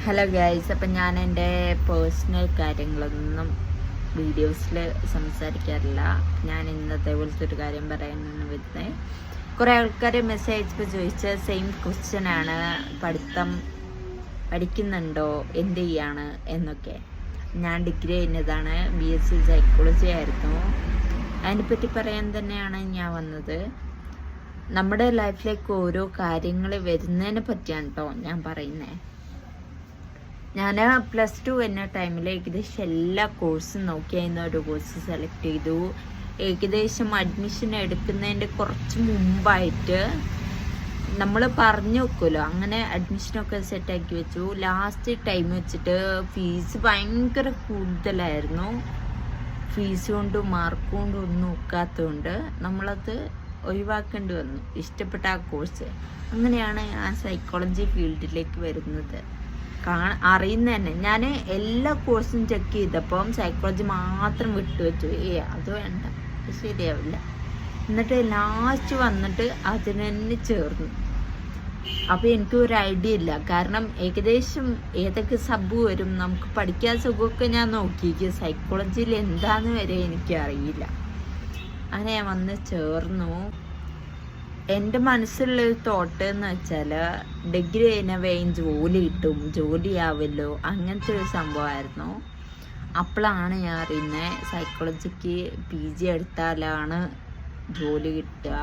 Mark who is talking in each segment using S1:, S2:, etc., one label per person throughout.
S1: Hello guys, അപ്പം ഞാൻ എൻ്റെ പേഴ്സണൽ കാര്യങ്ങളൊന്നും വീഡിയോസിൽ സംസാരിക്കാറില്ല. ഞാൻ ഇന്നത്തെ പോലത്തെ ഒരു കാര്യം പറയാനാണ് വരുന്നത്. കുറേ ആൾക്കാർ മെസ്സേജ് അയച്ചപ്പോൾ ചോദിച്ച സെയിം ക്വസ്റ്റ്യനാണ്, പഠിക്കുന്നുണ്ടോ, എന്ത് ചെയ്യാണ് എന്നൊക്കെ. ഞാൻ ഡിഗ്രി കഴിഞ്ഞതാണ്, BSc സൈക്കോളജി ആയിരുന്നു. അതിനെപ്പറ്റി പറയാൻ തന്നെയാണ് ഞാൻ വന്നത്. നമ്മുടെ ലൈഫിലേക്ക് ഓരോ കാര്യങ്ങൾ വരുന്നതിനെ പറ്റിയാണ് കേട്ടോ ഞാൻ പറയുന്നത്. ഞാൻ +2 എന്ന ടൈമിൽ ഏകദേശം എല്ലാ കോഴ്സും നോക്കി അതിന് ഒരു കോഴ്സ് സെലക്ട് ചെയ്തു. ഏകദേശം അഡ്മിഷൻ എടുക്കുന്നതിൻ്റെ കുറച്ച് മുമ്പായിട്ട് നമ്മൾ പറഞ്ഞു വെക്കുമല്ലോ, അങ്ങനെ അഡ്മിഷനൊക്കെ സെറ്റാക്കി വെച്ചു. ലാസ്റ്റ് ടൈം വെച്ചിട്ട് ഫീസ് ഭയങ്കര കൂടുതലായിരുന്നു. ഫീസ് കൊണ്ടും മാർക്ക് കൊണ്ടും ഒന്നും ഒക്കാത്തതുകൊണ്ട് നമ്മളത് ഒഴിവാക്കേണ്ടി വന്നു, ഇഷ്ടപ്പെട്ട ആ കോഴ്സ്. അങ്ങനെയാണ് ഞാൻ സൈക്കോളജി ഫീൽഡിലേക്ക് വരുന്നത്. അറിയുന്ന തന്നെ ഞാൻ എല്ലാ കോഴ്സും ചെക്ക് ചെയ്തപ്പം സൈക്കോളജി മാത്രം വിട്ടുവെച്ചു. അത് വേണ്ട, അത് ശരിയാവില്ല. എന്നിട്ട് ലാസ്റ്റ് വന്നിട്ട് അതിന് തന്നെ ചേർന്നു. അപ്പോൾ എനിക്ക് ഒരു ഐഡിയ ഇല്ല, കാരണം ഏകദേശം ഏതൊക്കെ സബ് വരും, നമുക്ക് പഠിക്കാൻ സുഖമൊക്കെ ഞാൻ നോക്കിയിരിക്കും, സൈക്കോളജിയിൽ എന്താന്ന് വരെ എനിക്ക് അറിയില്ല. അങ്ങനെ ഞാൻ വന്ന് ചേർന്നു. എൻ്റെ മനസ്സിലുള്ളൊരു തോട്ട് എന്ന് വെച്ചാൽ ഡിഗ്രി കഴിഞ്ഞ വേഗം ജോലി കിട്ടും, ജോലിയാവല്ലോ, അങ്ങനത്തെ ഒരു സംഭവമായിരുന്നു. അപ്പോഴാണ് ഞാൻ അറിയുന്നത് സൈക്കോളജിക്ക് PG എടുത്താലാണ് ജോലി കിട്ടുക,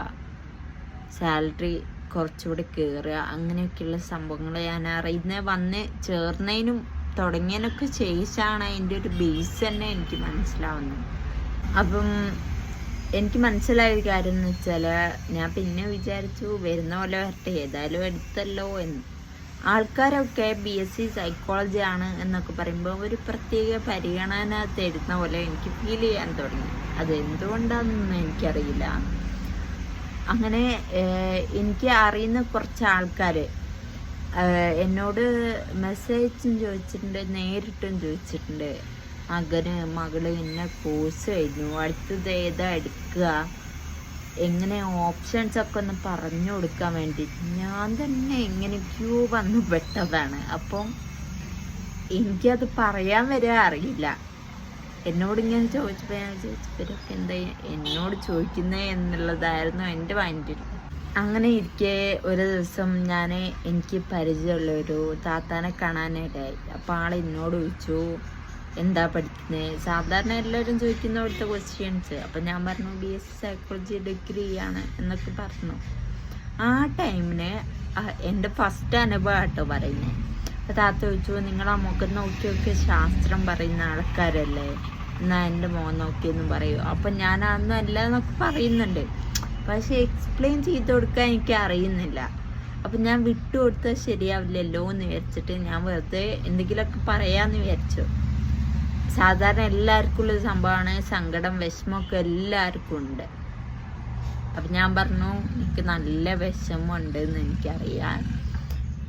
S1: സാലറി കുറച്ചുകൂടി കയറുക, അങ്ങനെയൊക്കെയുള്ള സംഭവങ്ങൾ ഞാൻ അറിയുന്നത് വന്ന് ചേർന്നതിനും തുടങ്ങിയതിനൊക്കെ ശേഷമാണ് അതിൻ്റെ ഒരു ബേസ് തന്നെ എനിക്ക് മനസ്സിലാവുന്നത്. അപ്പം എനിക്ക് മനസ്സിലായൊരു കാര്യം എന്ന് വെച്ചാൽ, ഞാൻ പിന്നെ വിചാരിച്ചു വരുന്ന പോലെ വരട്ടെ, ഏതായാലും എടുത്തല്ലോ എന്ന്. ആൾക്കാരൊക്കെ BSc സൈക്കോളജി ആണ് എന്നൊക്കെ പറയുമ്പോൾ ഒരു പ്രത്യേക പരിഗണന തരുന്ന പോലെ എനിക്ക് ഫീൽ ചെയ്യാൻ തുടങ്ങി. അത് എന്തുകൊണ്ടാണെന്നൊന്നും എനിക്കറിയില്ല. അങ്ങനെ എനിക്ക് അറിയുന്ന കുറച്ച് ആൾക്കാർ എന്നോട് മെസ്സേജും ചോദിച്ചിട്ടുണ്ട്, നേരിട്ടും ചോദിച്ചിട്ടുണ്ട്. മകള് ഇന്ന കോഴ്സ് കഴിഞ്ഞു, അടുത്തത് ഏതാ എടുക്കുക, എങ്ങനെ ഓപ്ഷൻസ് ഒക്കെ ഒന്ന് പറഞ്ഞു കൊടുക്കാൻ വേണ്ടി ഞാൻ തന്നെ എങ്ങനെയൊക്കെയോ വന്നു പെട്ടതാണ്. അപ്പം എനിക്കത് പറയാൻ വരെ അറിയില്ല. എന്നോടിങ്ങനെ ചോദിച്ചപ്പോൾ ഞാൻ ചോദിച്ചവരൊക്കെ എന്താ എന്നോട് ചോദിക്കുന്നത് എന്നുള്ളതായിരുന്നു എൻ്റെ മൈൻഡിൽ. അങ്ങനെ ഇരിക്കെ ഒരു ദിവസം എനിക്ക് പരിചയമുള്ളൊരു താത്താനെ കാണാനായിട്ടായി. അപ്പോൾ ആൾ എന്നോട് ചോദിച്ചു, എന്താ പഠിക്കുന്നത്? സാധാരണ എല്ലാവരും ചോദിക്കുന്ന പോലത്തെ ക്വസ്റ്റ്യൻസ്. അപ്പം ഞാൻ പറഞ്ഞു BSc സൈക്കോളജി ഡിഗ്രി ആണ് എന്നൊക്കെ പറഞ്ഞു. ആ ടൈമിന് എൻ്റെ ഫസ്റ്റ് അനുഭവം ആട്ടോ പറയുന്നത്. അപ്പോൾ താത്ത ചോദിച്ചു, നിങ്ങൾ ആ മുഖം നോക്കി ശാസ്ത്രം പറയുന്ന ആൾക്കാരല്ലേ, എന്നാൽ എൻ്റെ മുഖം നോക്കിയെന്ന് പറയൂ. അപ്പം ഞാൻ അതൊന്നും അല്ല എന്നൊക്കെ പറയുന്നുണ്ട്, പക്ഷേ എക്സ്പ്ലെയിൻ ചെയ്ത് കൊടുക്കാൻ എനിക്ക് അറിയുന്നില്ല. അപ്പം ഞാൻ വിട്ടുകൊടുത്താൽ ശരിയാവില്ലല്ലോ എന്ന് വിചാരിച്ചിട്ട് ഞാൻ വെറുതെ എന്തെങ്കിലുമൊക്കെ പറയാമെന്ന് വിചാരിച്ചു. സാധാരണ എല്ലാവർക്കും ഉള്ളൊരു സംഭവമാണ്, സങ്കടം വിഷമമൊക്കെ എല്ലാവർക്കും ഉണ്ട്. അപ്പം ഞാൻ പറഞ്ഞു, എനിക്ക് നല്ല വിഷമമുണ്ട് എന്ന് എനിക്കറിയാം,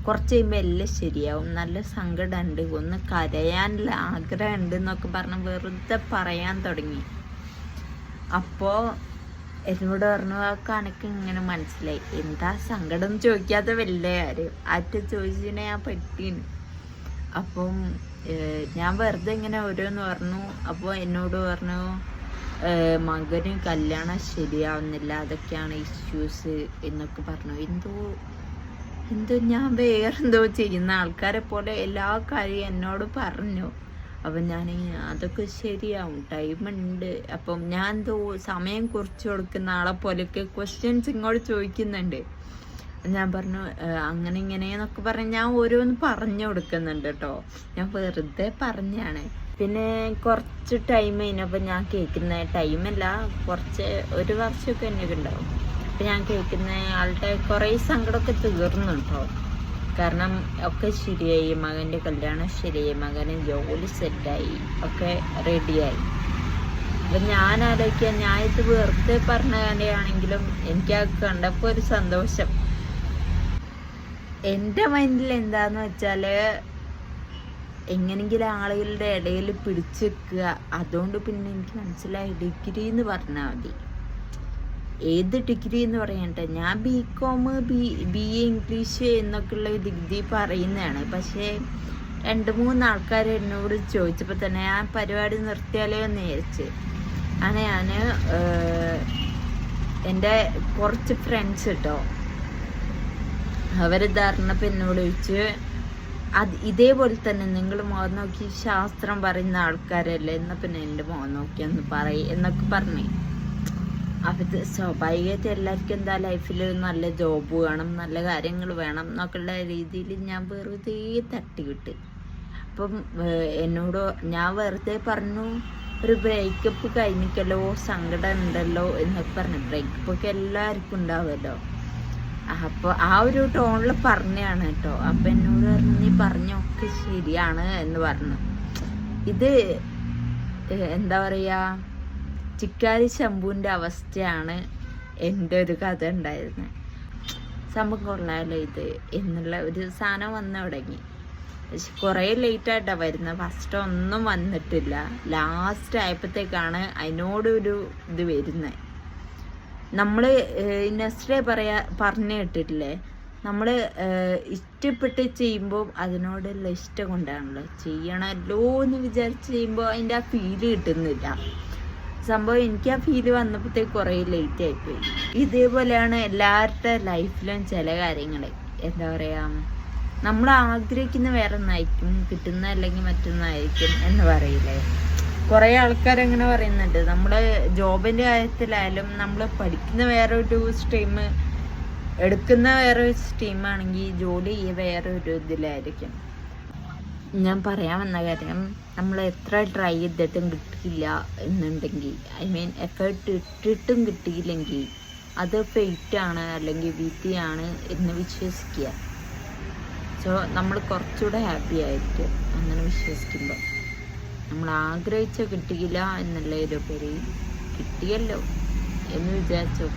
S1: കുറച്ച് കഴിയുമ്പോൾ എല്ലാം ശരിയാവും, നല്ല സങ്കടമുണ്ട്, ഒന്ന് കരയാനുള്ള ആഗ്രഹമുണ്ട് എന്നൊക്കെ പറഞ്ഞ് വെറുതെ പറയാൻ തുടങ്ങി. അപ്പോൾ എന്നോട് പറഞ്ഞു, കണക്ക് ഇങ്ങനെ മനസ്സിലായി, എന്താ സങ്കടം ചോദിക്കാത്ത വലിയ കാര്യം, ചോദിച്ചിട്ടുണ്ടെങ്കിൽ ഞാൻ പെട്ടീന്. അപ്പം ഞാൻ വെറുതെ ഇങ്ങനെ ഓരോന്ന് പറഞ്ഞു. അപ്പോൾ എന്നോട് പറഞ്ഞു, മകന് കല്യാണം ശരിയാവുന്നില്ല, അതൊക്കെയാണ് ഇഷ്യൂസ് എന്നൊക്കെ പറഞ്ഞു. എന്തോ ഞാൻ വേറെന്തോ ചെയ്യുന്ന ആൾക്കാരെ പോലെ എല്ലാ കാര്യവും എന്നോട് പറഞ്ഞു. അപ്പം ഞാൻ അതൊക്കെ ശരിയാവും, ടൈമുണ്ട്. അപ്പം ഞാൻ എന്തോ സമയം കുറിച്ച് കൊടുക്കുന്ന ആളെ പോലെയൊക്കെ ക്വസ്റ്റ്യൻസ് ഇങ്ങോട്ട് ചോദിക്കുന്നുണ്ട്. ഞാൻ പറഞ്ഞു അങ്ങനെ ഇങ്ങനെയെന്നൊക്കെ പറഞ്ഞ് ഞാൻ ഓരോന്ന് പറഞ്ഞു കൊടുക്കുന്നുണ്ട് കേട്ടോ, ഞാൻ വെറുതെ പറഞ്ഞാണ്. പിന്നെ കുറച്ച് ടൈം കഴിഞ്ഞപ്പോൾ ഞാൻ കേൾക്കുന്ന ടൈമല്ല, ഒരു വർഷമൊക്കെ എനിക്ക് ഉണ്ടാവും. അപ്പം ഞാൻ കേൾക്കുന്ന ആളുടെ കുറേ സങ്കടമൊക്കെ തീർന്നു കേട്ടോ. കാരണം ഒക്കെ ശരിയായി, മകൻ്റെ കല്യാണം ശരിയായി, മകന് ജോലി സെറ്റായി, ഒക്കെ റെഡിയായി. അപ്പം ഞാൻ ആലോചിക്കുക, ഞാൻ ഇത് വെറുതെ പറഞ്ഞ കാര്യമാണെങ്കിലും എനിക്കത് കണ്ടപ്പോൾ ഒരു സന്തോഷം. എൻ്റെ മൈൻഡിൽ എന്താന്ന് വെച്ചാൽ, എങ്ങനെങ്കിലും ആളുകളുടെ ഇടയിൽ പിടിച്ചു വെക്കുക. അതുകൊണ്ട് പിന്നെ എനിക്ക് മനസ്സിലായി, ഡിഗ്രി എന്ന് പറഞ്ഞാൽ മതി. ഏത് ഡിഗ്രി എന്ന് പറയട്ടെ, ഞാൻ BCom BA ഇംഗ്ലീഷ് എന്നൊക്കെയുള്ള ഡിഗ്രി പറയുന്നതാണ്. പക്ഷേ 2-3 ആൾക്കാർ എന്നോട് ചോദിച്ചപ്പോൾ തന്നെ ഞാൻ പരിപാടി നിർത്തിയാലോ എന്ന് വിചാരിച്ച്. അങ്ങനെ ഞാൻ എൻ്റെ കുറച്ച് ഫ്രണ്ട്സ് കേട്ടോ, അവരിത് അറിഞ്ഞപ്പോൾ എന്നോട് ചോദിച്ച്, ഇതേപോലെ തന്നെ നിങ്ങൾ മുഖം നോക്കി ശാസ്ത്രം പറയുന്ന ആൾക്കാരല്ലേ, എന്നാൽ പിന്നെ എൻ്റെ മുഖം നോക്കി ഒന്ന് പറയും എന്നൊക്കെ പറഞ്ഞു. അപ്പം സ്വാഭാവികമായിട്ട് എല്ലാവർക്കും എന്താ ലൈഫിൽ നല്ല ജോബ് വേണം, നല്ല കാര്യങ്ങൾ വേണം എന്നൊക്കെയുള്ള രീതിയിൽ ഞാൻ വെറുതെ തട്ടിവിട്ട്. അപ്പം എന്നോട് ഞാൻ വെറുതെ പറഞ്ഞു, ഒരു ബ്രേക്കപ്പ് കഴിഞ്ഞിക്കല്ലോ, സങ്കടം ഉണ്ടല്ലോ എന്നൊക്കെ പറഞ്ഞു. ബ്രേക്കപ്പൊക്കെ എല്ലാവർക്കും ഉണ്ടാവുമല്ലോ. അപ്പോൾ ആ ഒരു ടോണിൽ പറഞ്ഞാണ് കേട്ടോ. അപ്പം എന്നോട് പറഞ്ഞു, നീ പറഞ്ഞൊക്കെ ശരിയാണ് എന്ന് പറഞ്ഞു. ഇത് എന്താ പറയുക, ചിക്കാരി ശംഭുവിൻ്റെ അവസ്ഥയാണ് എൻ്റെ ഒരു കഥ ഉണ്ടായിരുന്നത്. സംഭവം കൊള്ളാമല്ലോ ഇത് എന്നുള്ള ഒരു സാധനം വന്നു തുടങ്ങി. പക്ഷെ കുറേ ലേറ്റായിട്ടാണ് വരുന്നത്. ഫസ്റ്റ് ഒന്നും വന്നിട്ടില്ല, ലാസ്റ്റ് ആയപ്പോഴത്തേക്കാണ് അതിനോടൊരു ഇത് വരുന്നത്. നമ്മൾ നെക്സ്റ്റ് പറഞ്ഞു കേട്ടിട്ടില്ലേ, നമ്മൾ ഇഷ്ടപ്പെട്ട് ചെയ്യുമ്പോൾ അതിനോടുള്ള ഇഷ്ടം കൊണ്ടാണല്ലോ ചെയ്യണമല്ലോ എന്ന് വിചാരിച്ച് ചെയ്യുമ്പോൾ അതിൻ്റെ ആ ഫീല് കിട്ടുന്നില്ല. സംഭവം എനിക്ക് ആ ഫീല് വന്നപ്പോഴത്തേക്ക് കുറേ ലേറ്റ് ആയിപ്പോയി. ഇതേപോലെയാണ് എല്ലാവരുടെ ലൈഫിലും ചില കാര്യങ്ങൾ. എന്താ പറയുക, നമ്മൾ ആഗ്രഹിക്കുന്ന വേറെ ഒന്നായിരിക്കും, കിട്ടുന്ന അല്ലെങ്കിൽ മറ്റൊന്നായിരിക്കും എന്ന് പറയില്ലേ. കുറേ ആൾക്കാരങ്ങനെ പറയുന്നുണ്ട്. നമ്മൾ ജോബിൻ്റെ കാര്യത്തിലായാലും നമ്മൾ പഠിക്കുന്ന വേറൊരു സ്ട്രീം, എടുക്കുന്ന വേറൊരു സ്ട്രീമാണെങ്കിൽ ജോലി വേറൊരു ഇതിലായിരിക്കും. ഞാൻ പറയാൻ വന്ന കാര്യം, നമ്മൾ എത്ര ട്രൈ ചെയ്തിട്ടും കിട്ടിയില്ല എന്നുണ്ടെങ്കിൽ, എഫേർട്ട് ഇട്ടിട്ടും കിട്ടിയില്ലെങ്കിൽ അത് ഫെയ്റ്റാണ് അല്ലെങ്കിൽ വിധിയാണ് എന്ന് വിശ്വസിക്കുക. സോ നമ്മൾ കുറച്ചുകൂടെ ഹാപ്പി ആയിരിക്കും അങ്ങനെ വിശ്വസിക്കുമ്പോൾ. നമ്മൾ ആഗ്രഹിച്ച കിട്ടിയില്ല എന്നുള്ള ഒരു പേര് കിട്ടിയല്ലോ എന്ന് വിചാരിച്ചു.